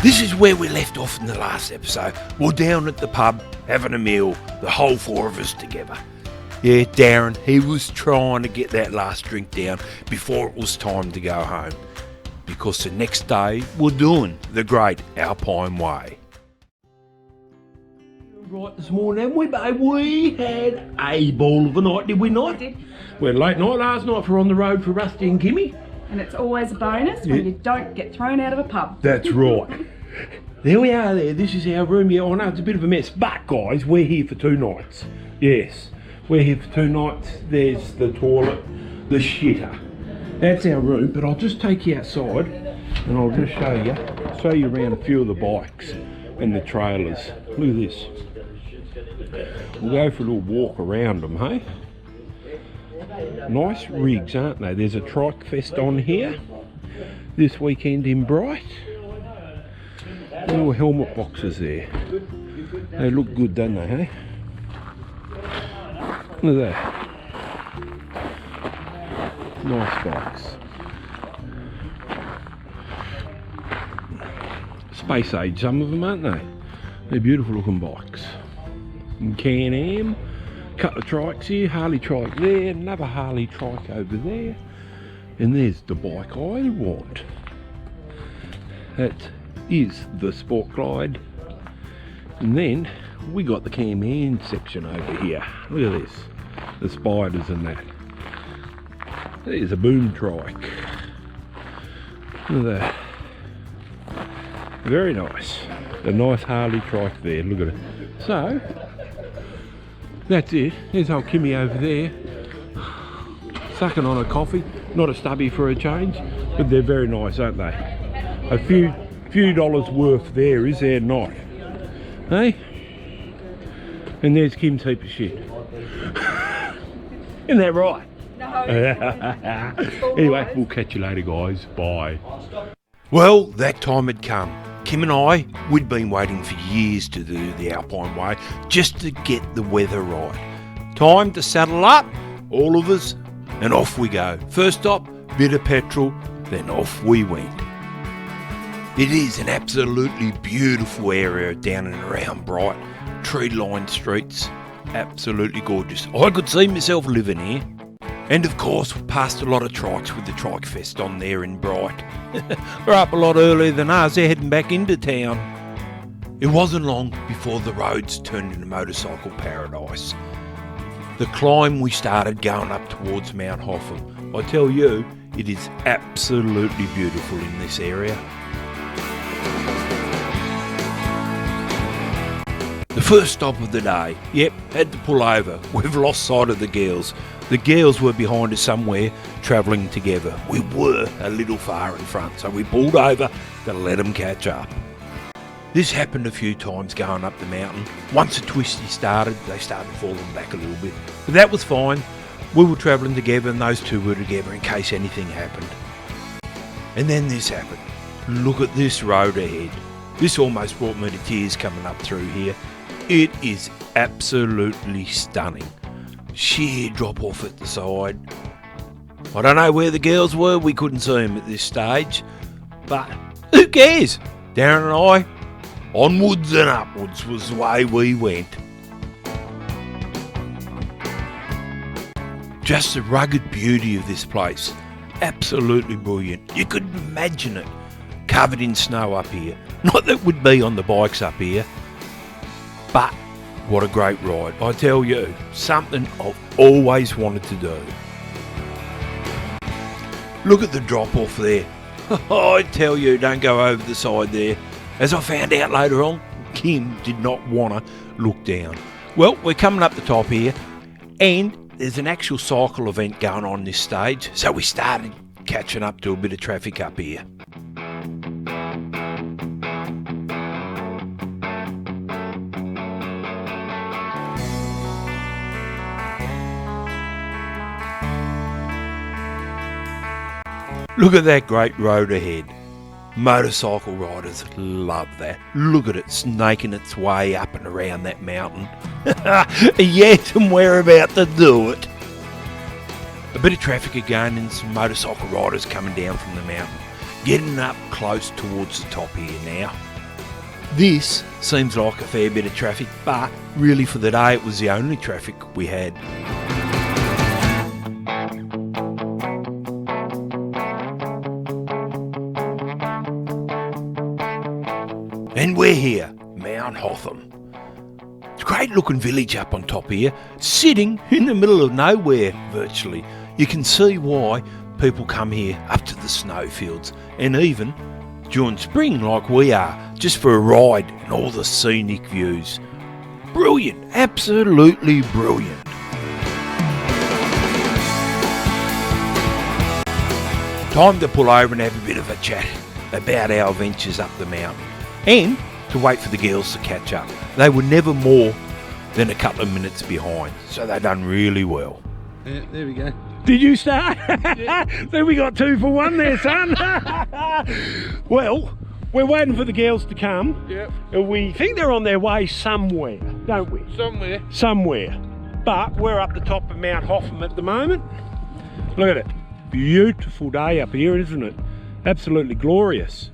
This is where we left off in the last episode. We're down at the pub having a meal, the whole four of us together. Yeah, Darren, he was trying to get that last drink down before it was time to go home. Because the next day, we're doing the Great Alpine Way. Right this morning, haven't we, babe? We had a ball of a night, did we not? We did. We had a late night last night for On the Road for Rusty and Kimmy. And it's always a bonus when you don't get thrown out of a pub. That's right. There we are there. This is our room. Yeah, I know it's a bit of a mess. But, guys, we're here for 2 nights. Yes, we're here for 2 nights. There's the toilet, the shitter. That's our room, but I'll just take you outside and I'll just show you around a few of the bikes and the trailers. Look at this. We'll go for a little walk around them, hey? Nice rigs, aren't they? There's a Trike Fest on here this weekend in Bright. Little helmet boxes there. They look good, don't they, hey? Look at that. Nice bikes. Space age, some of them, aren't they? They're beautiful looking bikes. And Can-Am. Couple of trikes here, Harley trike there, another Harley trike over there, and there's the bike I want. That is the Sport Glide, and then we got the Can-Am section over here. Look at this, the spiders and that. There's a boom trike. Look at that. Very nice. A nice Harley trike there. Look at it. So that's it. There's old Kimmy over there, sucking on a coffee. Not a stubby for a change, but they're very nice, aren't they? A few dollars worth there, is there not? Hey? And there's Kim's heap of shit. Isn't that right? No. Anyway, we'll catch you later, guys. Bye. Well, that time had come. Kim and I, we'd been waiting for years to do the Alpine Way just to get the weather right. Time to saddle up, all of us, and off we go. First stop, bit of petrol, then off we went. It is an absolutely beautiful area down and around Bright. Tree-lined streets, absolutely gorgeous. I could see myself living here. And of course, we passed a lot of trikes with the Trike Fest on there in Bright. They're up a lot earlier than us, they're heading back into town. It wasn't long before the roads turned into motorcycle paradise. The climb we started going up towards Mount Hotham. I tell you, it is absolutely beautiful in this area. The first stop of the day, yep, had to pull over. We've lost sight of the girls. The girls were behind us somewhere, travelling together. We were a little far in front, so we pulled over to let them catch up. This happened a few times going up the mountain. Once a twisty started, they started falling back a little bit. But that was fine. We were travelling together and those two were together in case anything happened. And then this happened. Look at this road ahead. This almost brought me to tears coming up through here. It is absolutely stunning. Sheer drop off at the side. I don't know where the girls were, we couldn't see them at this stage, but who cares? Darren and I, onwards and upwards was the way we went. Just the rugged beauty of this place, absolutely brilliant. You could imagine it covered in snow up here. Not that we'd be on the bikes up here, but what a great ride. I tell you, something I've always wanted to do. Look at the drop off there. I tell you, don't go over the side there. As I found out later on, Kim did not want to look down. Well, we're coming up the top here, and there's an actual cycle event going on this stage, so we started catching up to a bit of traffic up here. Look at that great road ahead. Motorcycle riders love that. Look at it snaking its way up and around that mountain. Yes, and we're about to do it. A bit of traffic again and some motorcycle riders coming down from the mountain. Getting up close towards the top here now. This seems like a fair bit of traffic, but really for the day it was the only traffic we had. And we're here, Mount Hotham. It's a great looking village up on top here, sitting in the middle of nowhere virtually. You can see why people come here up to the snowfields, and even during spring like we are, just for a ride and all the scenic views. Brilliant, absolutely brilliant. Time to pull over and have a bit of a chat about our adventures up the mountain, and to wait for the girls to catch up. They were never more than a couple of minutes behind, so they done really well. Yeah, there we go. Did you start? So we got 2 for 1 there, son. Well, we're waiting for the girls to come. Yep. And we think they're on their way somewhere, don't we? Somewhere. Somewhere. But we're up the top of Mount Hotham at the moment. Look at it. Beautiful day up here, isn't it? Absolutely glorious.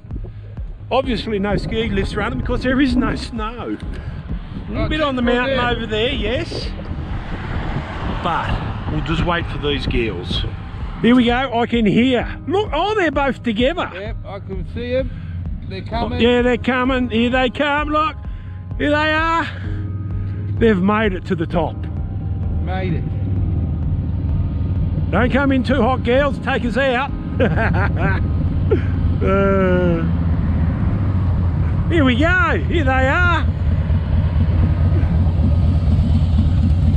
Obviously no ski lifts running because there is no snow. A bit on the mountain over there, yes. But we'll just wait for these girls. Here we go, I can hear. Look, oh, they're both together. Yep, I can see them. They're coming. Yeah, they're coming. Here they come, look. Here they are. They've made it to the top. Made it. Don't come in too hot, girls. Take us out. Here we go. Here they are.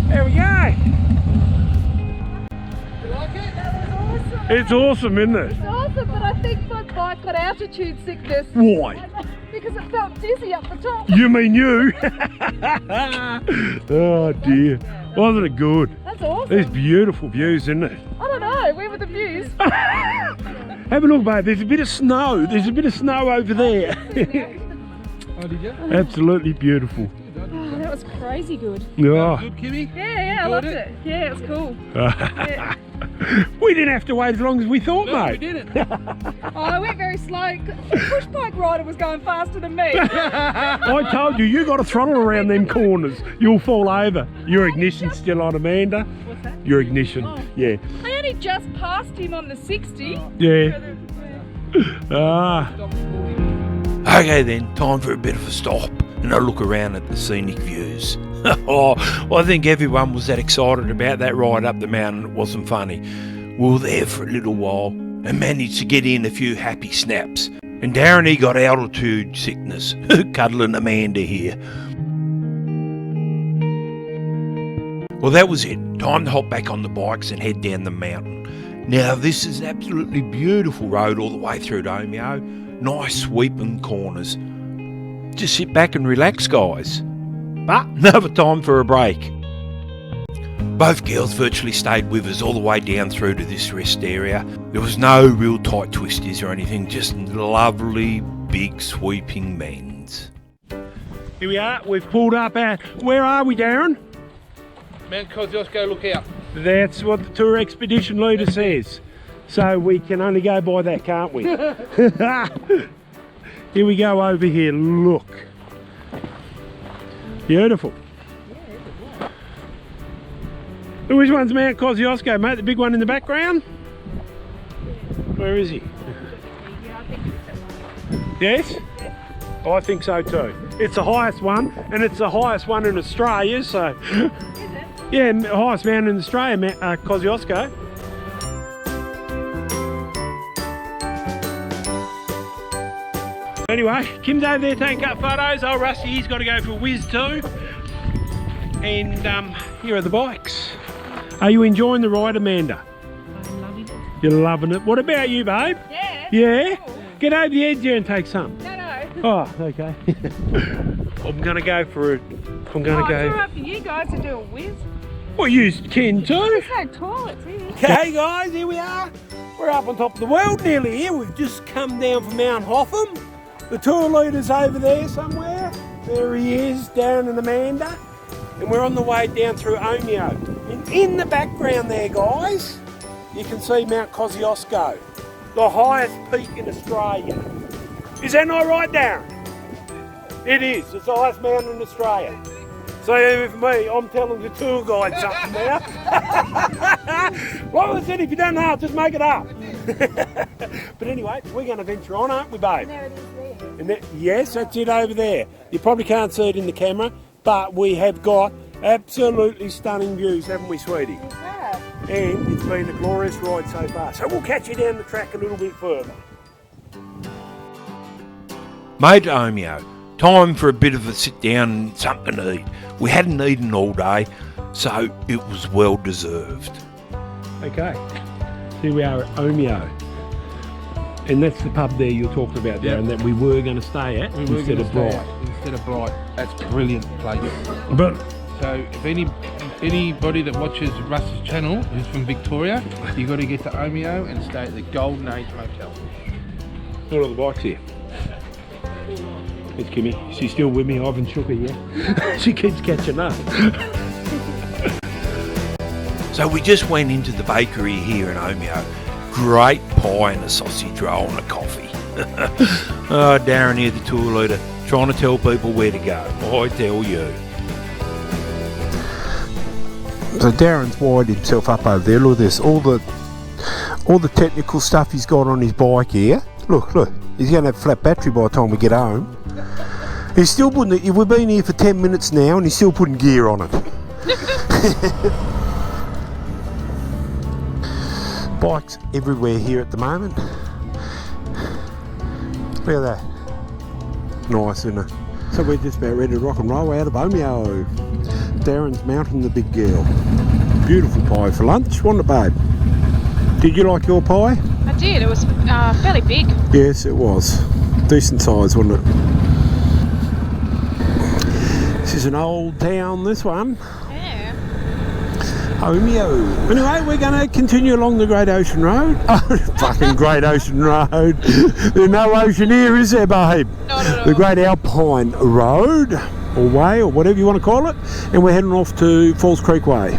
There we go. You like it? That was awesome. It's awesome, isn't it? It's awesome, but I think my bike got altitude sickness. Why? Because it felt dizzy up the top. You mean you? Oh dear. Wasn't it good? That's awesome. There's beautiful views, isn't it? I don't know, where were the views? Have a look, babe. There's a bit of snow. There's a bit of snow over there. Oh, did you? Absolutely beautiful. Oh, that was crazy good. Oh. Good, Kimmy? Yeah, I loved it. Yeah, it was cool. Yeah. We didn't have to wait as long as we thought, No, we mate. didn't. Oh, I went very slow. The push bike rider was going faster than me. I told you got to throttle around them corners. You'll fall over. Your ignition's still on, Amanda. What's that? Your ignition. Oh. Yeah. I only just passed him on the 60. Yeah. Ah. Okay then, time for a bit of a stop and a look around at the scenic views. Oh, I think everyone was that excited about that ride up the mountain it wasn't funny. We were there for a little while and managed to get in a few happy snaps. And Darren, he got altitude sickness, cuddling Amanda here. Well, that was it. Time to hop back on the bikes and head down the mountain. Now, this is an absolutely beautiful road all the way through to Omeo. Nice sweeping corners. Just sit back and relax, guys. But another time for a break. Both girls virtually stayed with us all the way down through to this rest area. There was no real tight twisties or anything, just lovely big sweeping bends. Here we are. We've pulled up at. Where are we, Darren? Mount Kosciuszko, look out. That's what the tour expedition leader says. So we can only go by that, can't we? Here we go over here. Look. Beautiful. Which one's Mount Kosciuszko, mate? The big one in the background? Where is he? Yes? Oh, I think so too. It's the highest one, and it's the highest one in Australia, so... Yeah, highest mountain in Australia, Mount Kosciuszko. Anyway, Kim's over there taking up photos. Oh, Rusty, he's got to go for a whiz too. And here are the bikes. Are you enjoying the ride, Amanda? I'm loving it. You're loving it. What about you, babe? Yeah. Yeah? Cool. Get over the edge there and take some. No, no. Oh, okay. I'm going to go for it. I'm going to It's all go. right for you guys to do a whiz. Well, you can too. It's so tall, it's here. Okay, guys, here we are. We're up on top of the world nearly here. We've just come down from Mount Hotham. The tour leader's over there somewhere. There he is, Darren and Amanda. And we're on the way down through Omeo. And in the background there, guys, you can see Mount Kosciuszko, the highest peak in Australia. Is that not right, Darren? It is. It's the highest mountain in Australia. So with me, I'm telling the tour guide something now. Well, I said, if you don't know, just make it up. But anyway, we're going to venture on, aren't we, babe? There it is there. And yes, that's it over there. You probably can't see it in the camera, but we have got absolutely stunning views, haven't we, sweetie? Yeah. And it's been a glorious ride so far. So we'll catch you down the track a little bit further. Mate Omeo, time for a bit of a sit down and something to eat. We hadn't eaten all day, so it was well deserved. Okay, here we are at Omeo. And that's the pub there you're talking about, Darren, that we were going to stay at instead of Bright. Instead of Bright. That's a brilliant place. But So if anybody that watches Russ's channel who's from Victoria, you got to get to Omeo and stay at the Golden Age Motel. look at the bikes here. It's Kimmy. She's still with me. I haven't shook her yet. She keeps catching up. So we just went into the bakery here in Omeo. Great pie and a sausage roll and a coffee. Oh, Darren here, the tour leader, trying to tell people where to go. I tell you. So Darren's wired himself up over there. Look at this, all the technical stuff he's got on his bike here. Look, he's going to have flat battery by the time we get home. He's still putting it. We've been here for 10 minutes now, and he's still putting gear on it. Bikes everywhere here at the moment. Look at that. Nice, isn't it? So we're just about ready to rock and roll out of Omeo. Darren's mounting the big girl. Beautiful pie for lunch, wasn't it, babe? Did you like your pie? I did. It was fairly big. Yes, it was. Decent size, wasn't it? This is an old town, this one. Yeah. Omeo. Anyway, we're going to continue along the Great Ocean Road. Oh, fucking Great Ocean Road. There's no ocean here, is there, babe? No. The Great Alpine Road, or Way, or whatever you want to call it. And we're heading off to Falls Creek Way.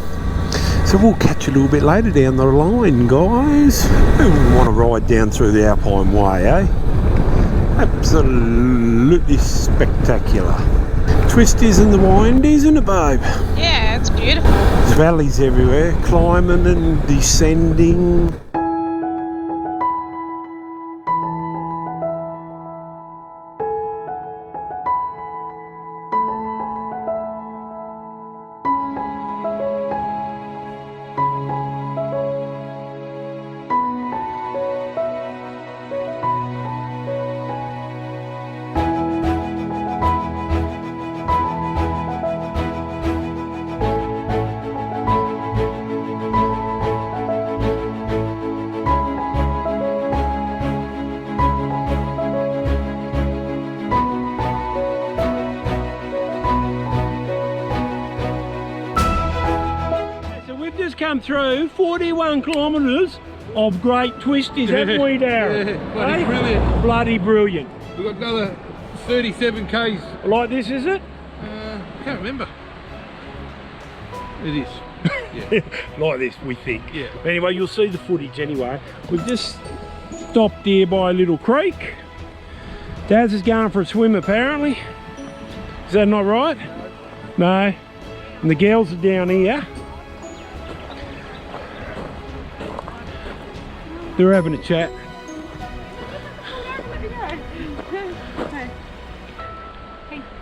So we'll catch you a little bit later down the line, guys. Who wouldn't want to ride down through the Alpine Way, eh? Absolutely spectacular. Twisties and the windies, isn't it, babe? Yeah, it's beautiful. There's valleys everywhere, climbing and descending. Come through 41 kilometres of great twisties, haven't we, Darren? Yeah, bloody brilliant. Bloody brilliant. We've got another 37 Ks. Like this, is it? Can't remember. It is. Yeah. Like this, we think. Yeah. Anyway, you'll see the footage anyway. We've just stopped here by a little creek. Daz is going for a swim apparently. Is that not right? No. And the girls are down here. They're having a chat.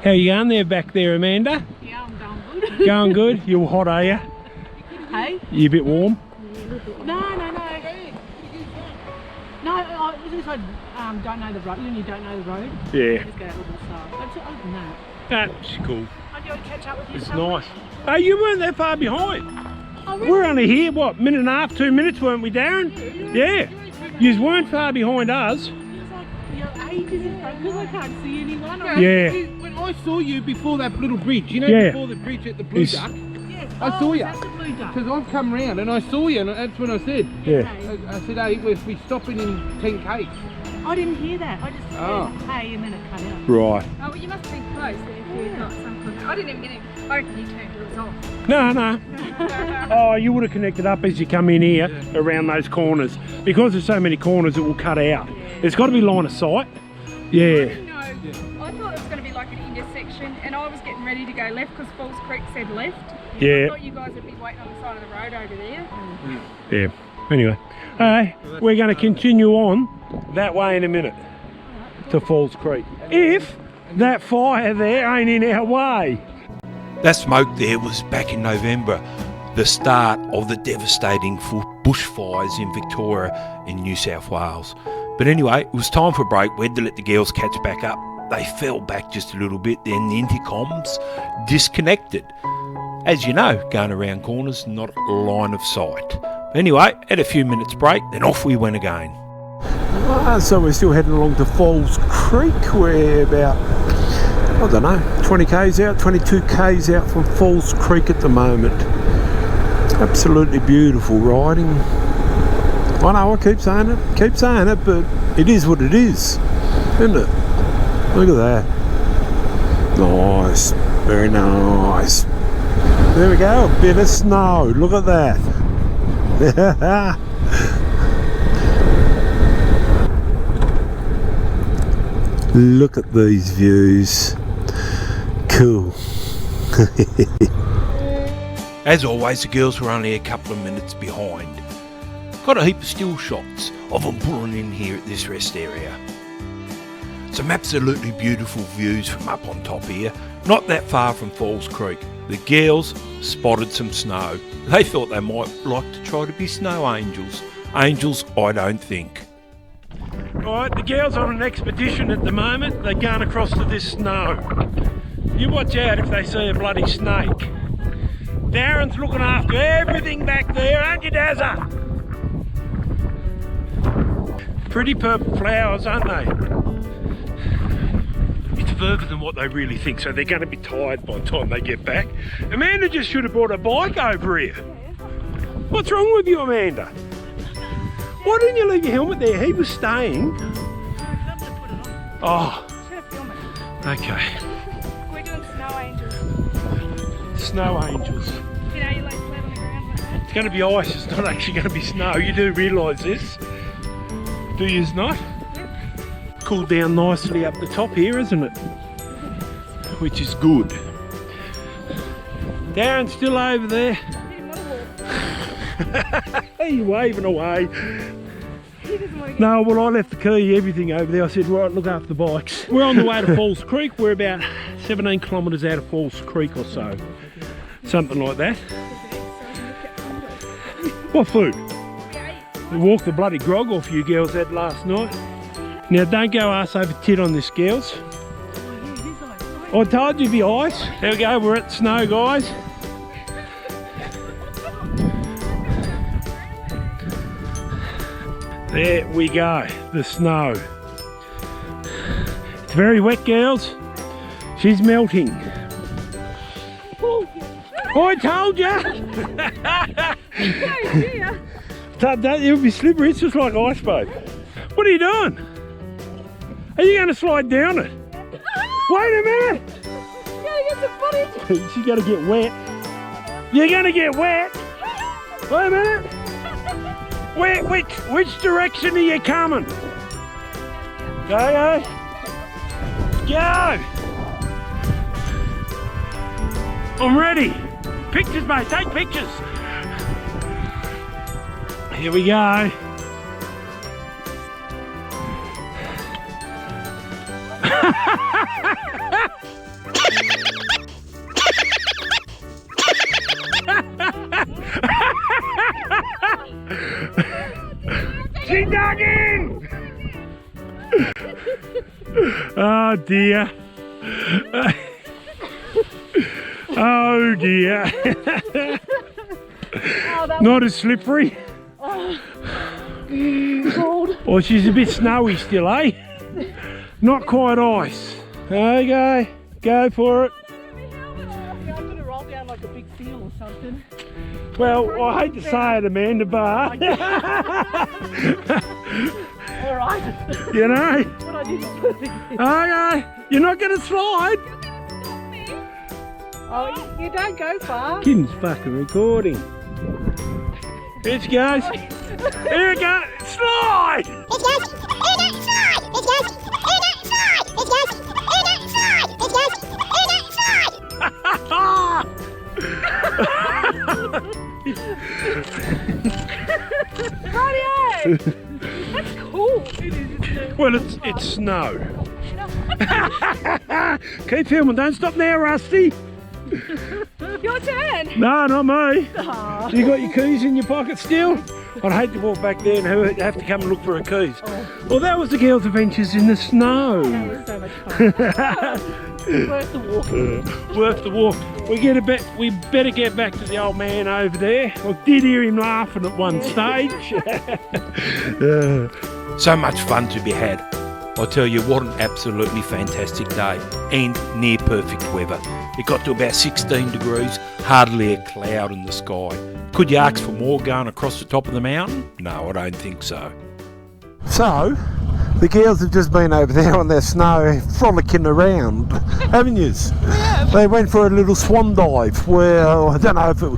How you going there back there, Amanda? Yeah, I'm going good. Going good? You're hot, are you? Hey? You a bit warm? No. No, I don't know the road. You don't know the road. Yeah. Just go a little bit slower. Other than that. That's cool. I'd go catch up with you. It's somewhere. nice. Oh, you weren't that far behind. Oh, really? We're only here, what, minute and a half, 2 minutes, weren't we, Darren? Yeah. You weren't far behind us. It's like you're ages in front because I can't see anyone. Yeah. When I saw you before that little bridge, you know, Yeah. before the bridge at the Blue It's- Duck, Yes. I saw ya. That's the Blue Duck. because I've come round and I saw you, and that's when I said, Yeah. I said, hey, we're stopping in 10 Ks. I didn't hear that. I just Oh. said hey and then it cut out. Right. Oh, well, you must have been close if you got some kind of... I didn't even get it. I reckon you turned yours off. No. Oh, you would have connected up as you come in here around those corners. Because there's so many corners, it will cut out. It's got to be line of sight. Yeah. No, I thought it was going to be like an getting ready to go left because Falls Creek said left. Yeah. I thought you guys would be waiting on the side of the road over there. Yeah. Anyway, we're going to continue on that way in a minute to Falls Creek. If that fire there ain't in our way. That smoke there was back in November, the start of the devastating bushfires in Victoria and New South Wales. But anyway, it was time for a break. We had to let the girls catch back up. They fell back just a little bit, then the intercoms disconnected. As you know, going around corners, not a line of sight. Anyway, had a few minutes break, then off we went again. So we're still heading along to Falls Creek. We're about, I don't know, 20 k's out, 22 k's out from Falls Creek at the moment. Absolutely beautiful riding. I know I keep saying it, but it is what it is, isn't it? Look at that. Nice, very nice. There we go, a bit of snow, look at that. Look at these views. Cool. As always, the girls were only a couple of minutes behind. Got a heap of still shots of them pulling in here at this rest area. Some absolutely beautiful views from up on top here, not that far from Falls Creek. The girls spotted some snow. They thought they might like to try to be snow angels. Angels, I don't think. Alright, the girls are on an expedition at the moment. They're going across to this snow. You watch out if they see a bloody snake. Darren's looking after everything back there, aren't you, Dazza? Pretty purple flowers, aren't they? It's further than what they really think, so they're going to be tired by the time they get back. Amanda just should have brought a bike over here. What's wrong with you, Amanda? Why didn't you leave your helmet there? He was staying. Oh, okay. We're doing snow angels. Snow angels. You know, you lay flat on the ground like that. It's going to be ice, it's not actually going to be snow. You do realise this, do you not? Yep. Cooled down nicely up the top here, isn't it? Which is good. Darren's still over there. Are you waving away? No, well, I left the key, everything over there. I said, right, look after the bikes. We're on the way to Falls Creek. We're about 17 kilometres out of Falls Creek or so. Something like that. What food? We walked the bloody grog off you girls had last night. Now, don't go arse over tit on this, girls. I told you it'd be ice. There we go, we're at the snow, guys. There we go, the snow. It's very wet, girls. She's melting. I told you! It'll be slippery, it's just like ice boat. What are you doing? Are you going to slide down it? Wait a minute! She's going to get wet. You're going to get wet! Wait a minute! Which direction are you coming? Go! Go! I'm ready. Pictures, mate. Take pictures. Here we go. She dug in! Oh dear. Oh dear. Not as slippery. Oh, she's a bit snowy still, eh? Not quite ice. Okay, go for it. I'm going to roll down like a big seal or something. Well, I hate to say it, Amanda, but All right. you know, What I did was perfect. okay, you're not going to slide. Oh, you don't go far. Kim's fucking recording. Here she goes. Here we go. Slide! That's cool. Well, it's snow. Keep filming, don't stop now, Rusty. Your turn. No, not me. You got your keys in your pocket still? I'd hate to walk back there and have to come and look for her keys. Well, that was the girls' adventures in the snow. That was so much fun. Worth the walk. Worth the walk. We better get back to the old man over there. I did hear him laughing at one stage. So much fun to be had. I tell you, what an absolutely fantastic day and near perfect weather. It got to about 16 degrees, hardly a cloud in the sky. Could you ask for more going across the top of the mountain? No, I don't think so. So, the girls have just been over there on their snow frolicking around, haven't you? They went for a little swan dive. Well, I don't know if it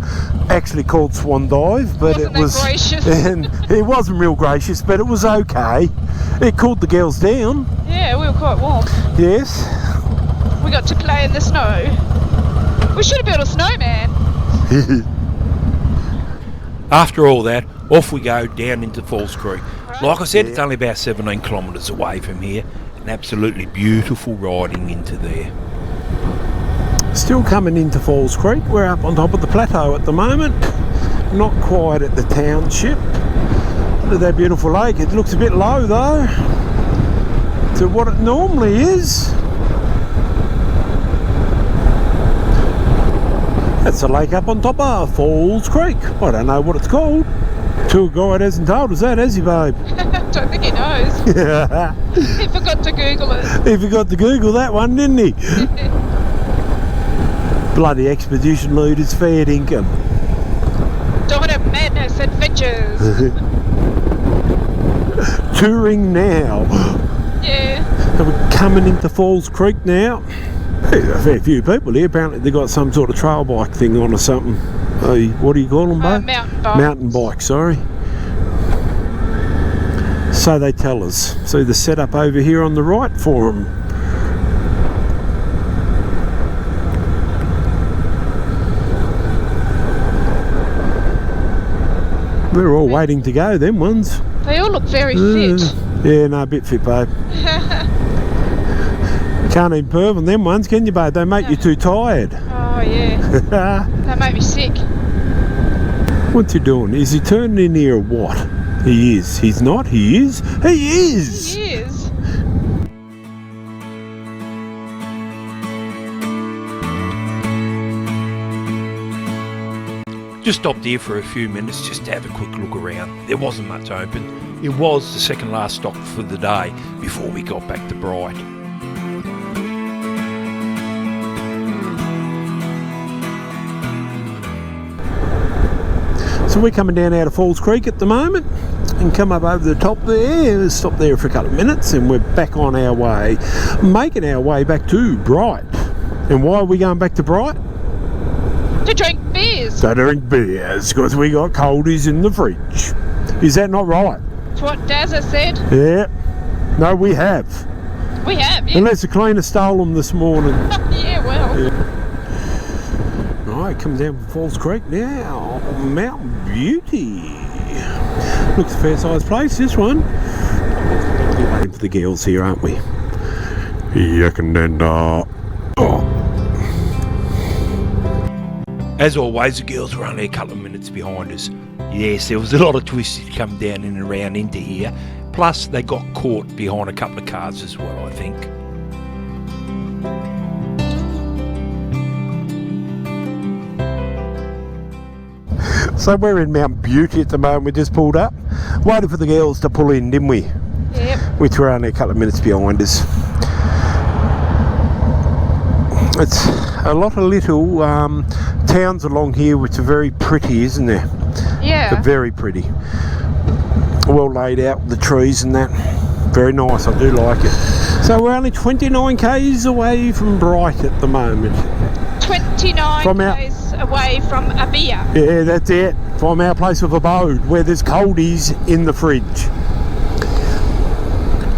actually called swan dive, but Wasn't it was. gracious? And it wasn't real gracious, but it was okay. It cooled the girls down. Yeah, we were quite warm. Yes. We got to play in the snow. We should have built a snowman. After all that, off we go down into Falls Creek. Like I said, it's only about 17 kilometres away from here, and absolutely beautiful riding into there. Still coming into Falls Creek. We're up on top of the plateau at the moment. Not quite at the township. Look at that beautiful lake. It looks a bit low though to what it normally is. That's a lake up on top of Falls Creek. I don't know what it's called. Tour guide hasn't told us that, has he, babe? Don't think he knows. He forgot to Google it. He forgot to Google that one, didn't he? Bloody expedition leaders, fair dinkum. Dawn of Madness Adventures. Touring now. Yeah. And we're coming into Falls Creek now. There's a fair few people here. Apparently they got some sort of trail bike thing on or something. What do you call them, babe? Mountain bike. Mountain bike, sorry. So they tell us. See the setup over here on the right for them. They're all waiting to go, them ones. They all look very fit. Yeah, no, a bit fit, babe. Can't even perv on them ones, can you, babe? They make you too tired. Oh yeah. They make me sick. What's he doing? Is he turning in here or what? He is. He's not. He is. He is. He is. Just stopped here for a few minutes just to have a quick look around. There wasn't much open. It was the second last stop for the day before we got back to Bright. So we're coming down out of Falls Creek at the moment and come up over the top there, stop there for a couple of minutes and we're back on our way, making our way back to Bright. And why are we going back to Bright? To drink beers. To drink beers, because we got coldies in the fridge. Is that not right? That's what Daz has said. Yeah. No, we have. We have, yeah. Unless the cleaner stole them this morning. Yeah, well. Yeah. Right, come down from Falls Creek now. Mountain Beauty. Looks a fair sized place, this one. We're waiting for the girls here, aren't we? As always, the girls were only a couple of minutes behind us. Yes, there was a lot of twists to come down and around into here. Plus, they got caught behind a couple of cars as well, I think. So we're in Mount Beauty at the moment. We just pulled up. Waited for the girls to pull in, didn't we? Yep. Which were only a couple of minutes behind us. It's a lot of little towns along here which are very pretty, isn't there? Yeah. They're very pretty. Well laid out with the trees and that. Very nice, I do like it. So we're only 29 k's away from Bright at the moment. 29 From our- k's away from a beer. Yeah, that's it. From our place of abode, where there's coldies in the fridge.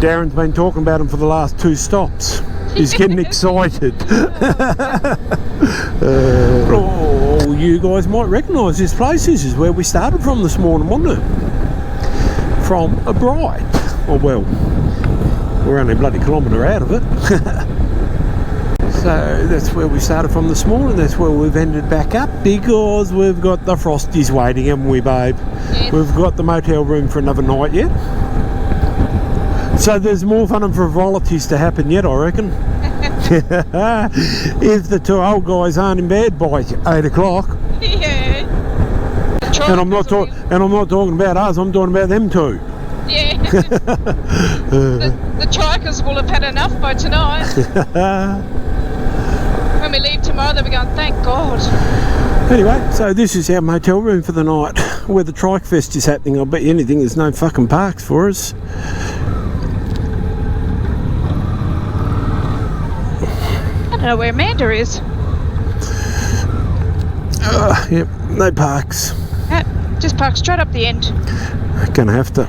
Darren's been talking about them for the last 2 stops. He's getting excited. You guys might recognise this place. This is where we started from this morning, wasn't it? from a bride. Well, we're only a bloody kilometre out of it. So that's where we started from this morning. That's where we've ended back up because we've got the Frosties waiting, haven't we, babe? Yes. We've got the motel room for another night yet. So there's more fun and frivolities to happen yet, I reckon. If the two old guys aren't in bed by 8 o'clock. Yeah. And I'm not talking about us. I'm talking about them two. Yeah. the trikers will have had enough by tonight. When we leave tomorrow, they'll be going, thank God. Anyway, so this is our motel room for the night, where the Trike Fest is happening. I'll bet you anything there's no fucking parks for us. I don't know where Amanda is. Yep, no parks. Just park straight up the end. Gonna have to.